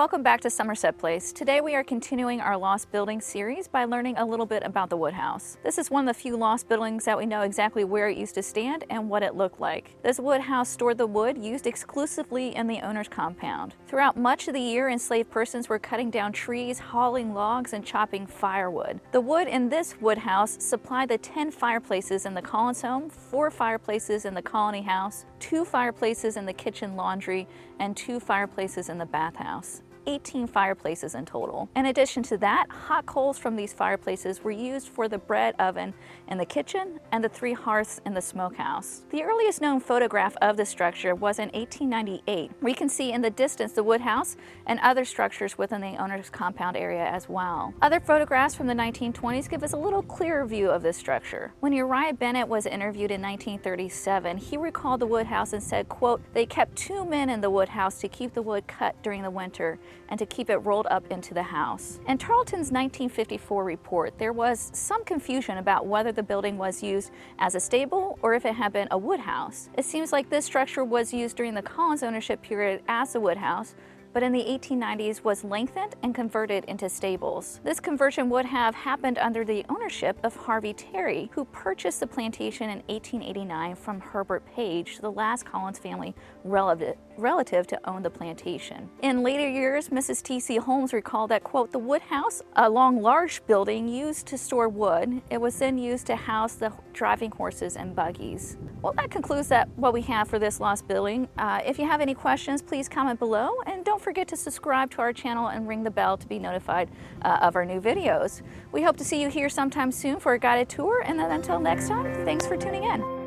welcome back to Somerset Place. Today we are continuing our lost buildings series by learning a little bit about the Woodhouse. This is one of the few lost buildings that we know exactly where it used to stand and what it looked like. This Woodhouse stored the wood used exclusively in the owner's compound. Throughout much of the year, enslaved persons were cutting down trees, hauling logs, and chopping firewood. The wood in this Woodhouse supplied the 10 fireplaces in the Collins home, 4 fireplaces in the Colony house, 2 fireplaces in the kitchen laundry, and 2 fireplaces in the bathhouse. 18 fireplaces in total. In addition to that, hot coals from these fireplaces were used for the bread oven in the kitchen and the 3 hearths in the smokehouse. The earliest known photograph of the structure was in 1898. We can see in the distance the Woodhouse and other structures within the owner's compound area as well. Other photographs from the 1920s give us a little clearer view of this structure. When Uriah Bennett was interviewed in 1937, he recalled the Woodhouse and said, quote, "They kept 2 men in the Woodhouse to keep the wood cut during the winter and to keep it rolled up into the house." In Tarleton's 1954 report, there was some confusion about whether the building was used as a stable or if it had been a woodhouse. It seems like this structure was used during the Collins ownership period as a woodhouse, but in the 1890s was lengthened and converted into stables. This conversion would have happened under the ownership of Harvey Terry, who purchased the plantation in 1889 from Herbert Page, the last Collins family relative to own the plantation. In later years, Mrs. T.C. Holmes recalled that, quote, "The Woodhouse, a long, large building used to store wood. It was then used to house the driving horses and buggies." Well, that concludes what we have for this lost building. If you have any questions, please comment below, and don't forget to subscribe to our channel and ring the bell to be notified of our new videos. We hope to see you here sometime soon for a guided tour, and then until next time, thanks for tuning in.